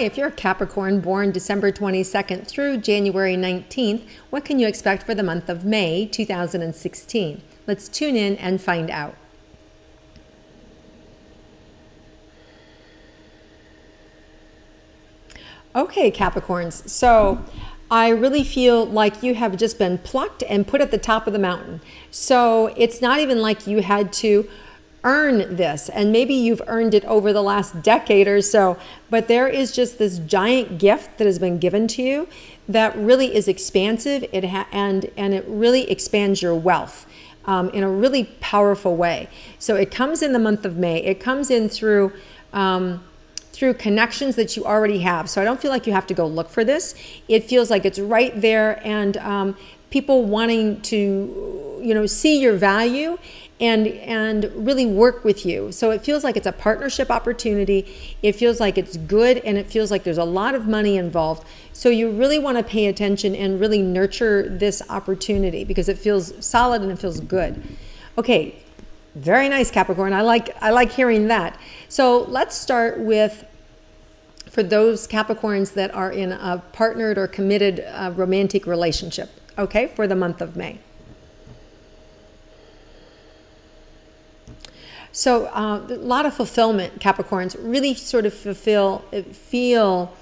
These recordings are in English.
if you're a Capricorn born December 22nd through January 19th, what can you expect for the month of May 2016? Let's tune in and find out. Okay, Capricorns, so I really feel like you have just been plucked and put at the top of the mountain. So it's not even like you had to earn this, and maybe you've earned it over the last decade or so, but there is just this giant gift that has been given to you that really is expansive. And it really expands your wealth in a really powerful way. So it comes in the month of May. It comes in through connections that you already have. So I don't feel like you have to go look for this. It feels like it's right there, and people wanting to, see your value and really work with you. So it feels like it's a partnership opportunity. It feels like it's good, and it feels like there's a lot of money involved. So you really want to pay attention and really nurture this opportunity because it feels solid and it feels good. Okay, very nice, Capricorn. I like hearing that. So let's start with, for those Capricorns that are in a partnered or committed romantic relationship, okay, for the month of May. So a lot of fulfillment, Capricorns, really sort of feel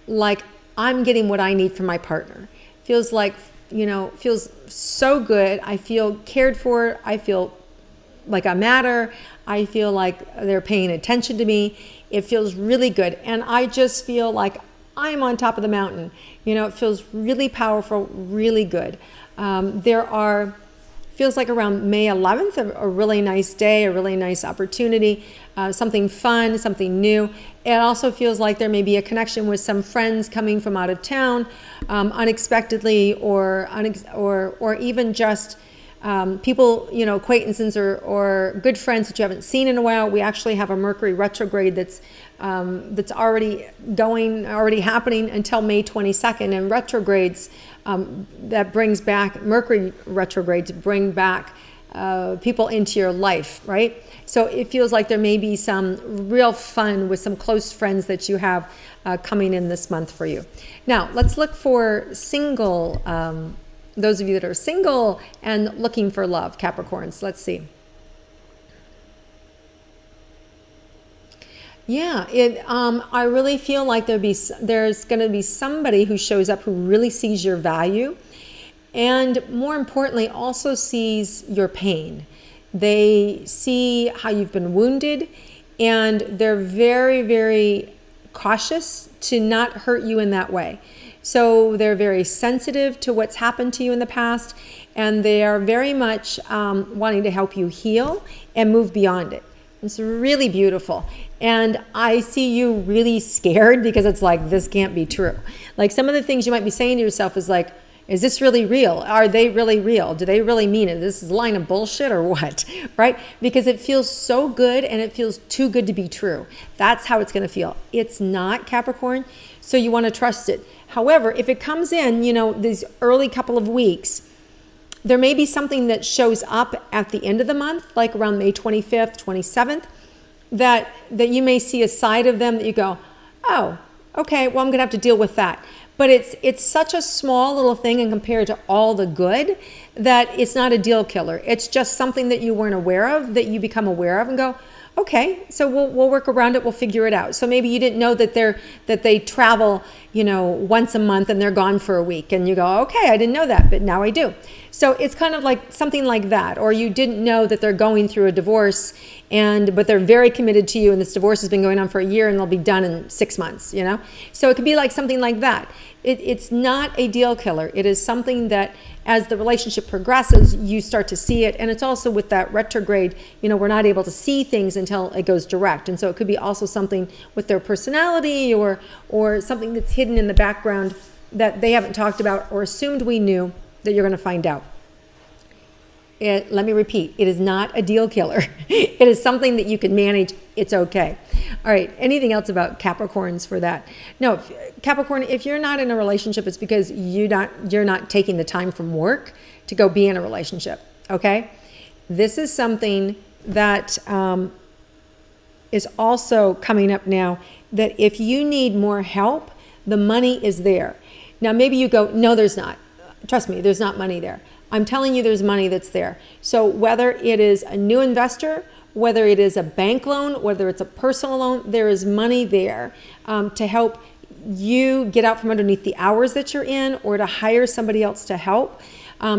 like I'm getting what I need from my partner. Feels like, feels so good. I feel cared for. I feel like I matter. I feel like they're paying attention to me. It feels really good. And I just feel like I'm on top of the mountain. It feels really powerful, really good. Feels like around May 11th, a really nice day, a really nice opportunity, something fun, something new. It also feels like there may be a connection with some friends coming from out of town unexpectedly, or even just people, acquaintances or good friends that you haven't seen in a while. We actually have a Mercury retrograde that's already happening until May 22nd, and retrogrades that brings back, Mercury retrogrades bring back people into your life, right? So it feels like there may be some real fun with some close friends that you have coming in this month for you. Now let's look for single, those of you that are single and looking for love, Capricorns. Let's see. Yeah, I really feel like there's going to be somebody who shows up who really sees your value, and more importantly, also sees your pain. They see how you've been wounded, and they're very, very cautious to not hurt you in that way. So they're very sensitive to what's happened to you in the past, and they are very much wanting to help you heal and move beyond it. It's really beautiful. And I see you really scared because it's like, this can't be true. Like some of the things you might be saying to yourself is like, is this really real? Are they really real? Do they really mean it? This is a line of bullshit or what, right? Because it feels so good and it feels too good to be true. That's how it's going to feel. It's not, Capricorn, so you want to trust it. However, if it comes in, these early couple of weeks, there may be something that shows up at the end of the month, like around May 25th, 27th, that you may see a side of them that you go, oh, okay, well, I'm going to have to deal with that. But it's such a small little thing, and compared to all the good, that it's not a deal killer. It's just something that you weren't aware of, that you become aware of and go, okay, so we'll work around it. We'll figure it out. So maybe you didn't know that they travel, once a month and they're gone for a week, and you go, okay, I didn't know that, but now I do. So it's kind of like something like that. Or you didn't know that they're going through a divorce, but they're very committed to you, and this divorce has been going on for a year, and they'll be done in 6 months. So it could be like something like that. It's not a deal killer. It is something that, as the relationship progresses, you start to see it. And it's also with that retrograde, we're not able to see things until it goes direct. And so it could be also something with their personality or something that's hidden in the background that they haven't talked about or assumed we knew that you're going to find out. Let me repeat, it is not a deal killer. It is something that you can manage. It's okay. All right. Anything else about Capricorns for that? No, Capricorn, if you're not in a relationship, it's because you're not taking the time from work to go be in a relationship. Okay. This is something that is also coming up now. that if you need more help, the money is there. Now, maybe you go, no, there's not. Trust me, there's not money there. I'm telling you, there's money that's there. So whether it is a new investor, whether it is a bank loan, whether it's a personal loan, there is money there to help you get out from underneath the hours that you're in, or to hire somebody else to help,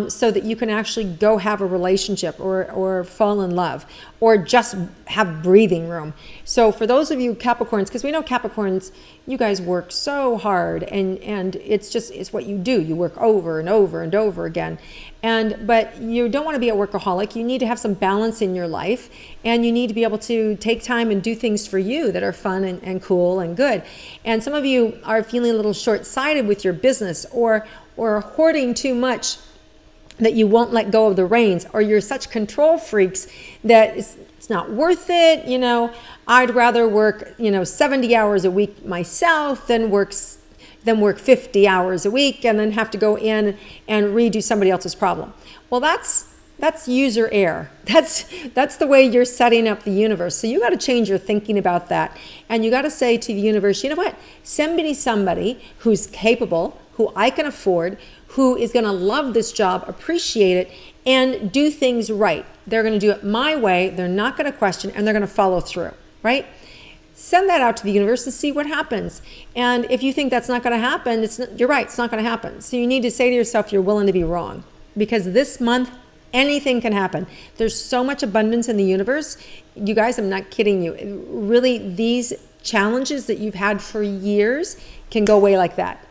so that you can actually go have a relationship or fall in love or just have breathing room. So for those of you Capricorns, because we know Capricorns, you guys work so hard, and it's what you do. You work over and over and over again. But you don't want to be a workaholic. You need to have some balance in your life, and you need to be able to take time and do things for you that are fun and cool and good. And some of you are feeling a little short-sighted with your business, or hoarding too much that you won't let go of the reins, or you're such control freaks that it's not worth it. I'd rather work 70 hours a week myself than work 50 hours a week and then have to go in and redo somebody else's problem. Well, that's user error. That's the way you're setting up the universe. So you got to change your thinking about that, and you got to say to the universe, you know what? Send me somebody who's capable, who I can afford, who is going to love this job, appreciate it, and do things right. They're going to do it my way. They're not going to question, and they're going to follow through, right? Send that out to the universe and see what happens. And if you think that's not going to happen, you're right, it's not going to happen. So you need to say to yourself, you're willing to be wrong. Because this month, anything can happen. There's so much abundance in the universe. You guys, I'm not kidding you. Really, these challenges that you've had for years can go away like that.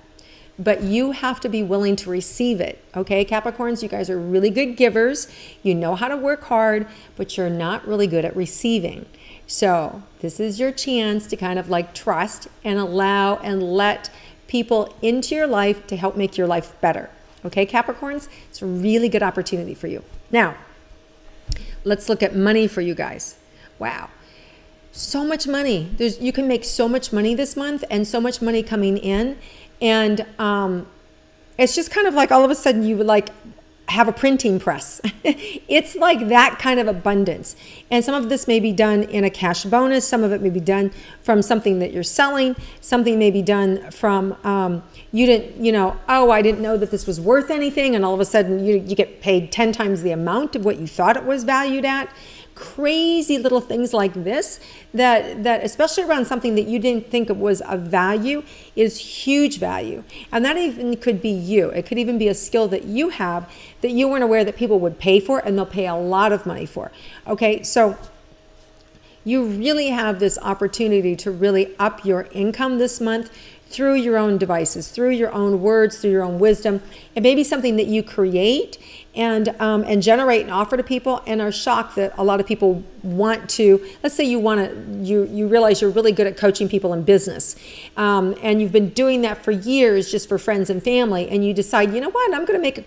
But you have to be willing to receive it. Okay, Capricorns, you guys are really good givers. You know how to work hard, but you're not really good at receiving. So this is your chance to kind of trust and allow and let people into your life to help make your life better. Okay, Capricorns, it's a really good opportunity for you. Now, let's look at money for you guys. Wow. So much money. You can make so much money this month, and so much money coming in. And it's just kind of like all of a sudden you would have a printing press. It's like that kind of abundance. And some of this may be done in a cash bonus. Some of it may be done from something that you're selling. Something may be done from, I didn't know that this was worth anything. And all of a sudden you get paid 10 times the amount of what you thought it was valued at. Crazy little things like this that especially around something that you didn't think it was of value is huge value. And that even could be you. It could even be a skill that you have that you weren't aware that people would pay for, and they'll pay a lot of money for. Okay, so you really have this opportunity to really up your income this month through your own devices, through your own words, through your own wisdom. It may be something that you create and generate and offer to people, and are shocked that a lot of people want to. Let's say you realize you're really good at coaching people in business, and you've been doing that for years just for friends and family, and you decide, you know what,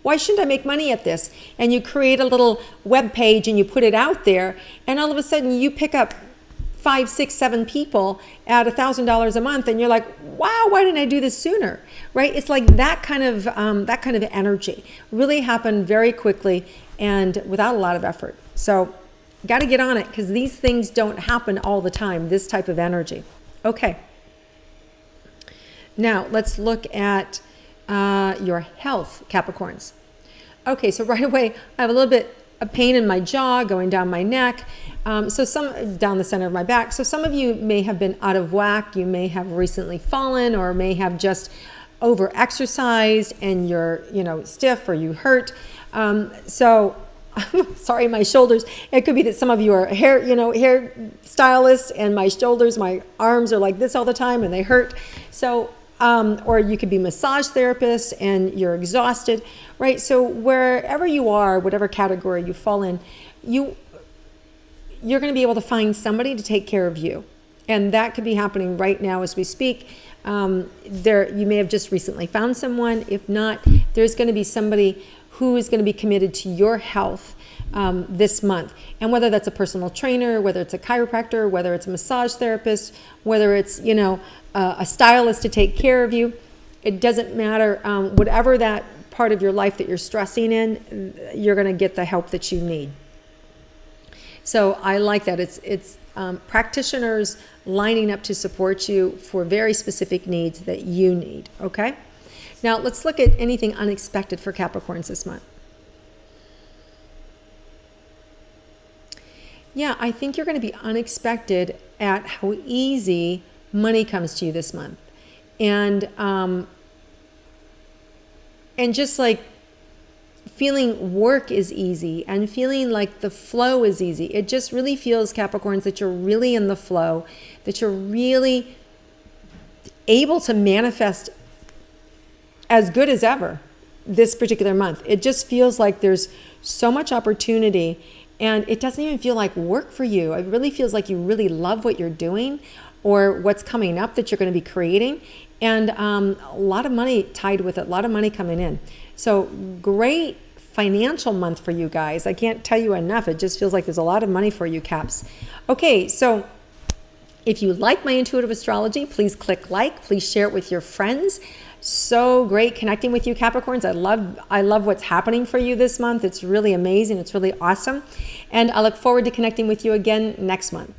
why shouldn't I make money at this? And you create a little web page and you put it out there, and all of a sudden you pick up 5, 6, 7 people at $1,000 a month, and you're like, wow, why didn't I do this sooner? Right? It's like that kind of energy really happened very quickly and without a lot of effort. So got to get on it, because these things don't happen all the time, this type of energy. Okay. Now let's look at your health, Capricorns. Okay, so right away I have a little bit of pain in my jaw, going down my neck, so some down the center of my back. So some of you may have been out of whack. You may have recently fallen, or may have just over exercised and you're stiff, or you hurt. So sorry, my shoulders. It could be that some of you are hair stylists, and my shoulders, my arms are like this all the time and they hurt. So or you could be massage therapist and you're exhausted, right? So wherever you are, whatever category you fall in, you're going to be able to find somebody to take care of you. And that could be happening right now as we speak. You may have just recently found someone. If not, there's going to be somebody who is going to be committed to your health this month. And whether that's a personal trainer, whether it's a chiropractor, whether it's a massage therapist, whether it's, a stylist to take care of you, it doesn't matter. Whatever that part of your life that you're stressing in, you're going to get the help that you need. So I like that. It's practitioners lining up to support you for very specific needs that you need, okay? Now let's look at anything unexpected for Capricorns this month. Yeah, I think you're going to be unexpected at how easy money comes to you this month. And just like feeling work is easy and feeling like the flow is easy. It just really feels, Capricorns, that you're really in the flow, that you're really able to manifest as good as ever this particular month. It just feels like there's so much opportunity, and it doesn't even feel like work for you. It really feels like you really love what you're doing or what's coming up that you're going to be creating. And a lot of money tied with it, a lot of money coming in. So great financial month for you guys. I can't tell you enough. It just feels like there's a lot of money for you, Caps. Okay, so if you like my intuitive astrology, please click like, please share it with your friends. So great connecting with you, Capricorns. I love what's happening for you this month. It's really amazing. It's really awesome. And I look forward to connecting with you again next month.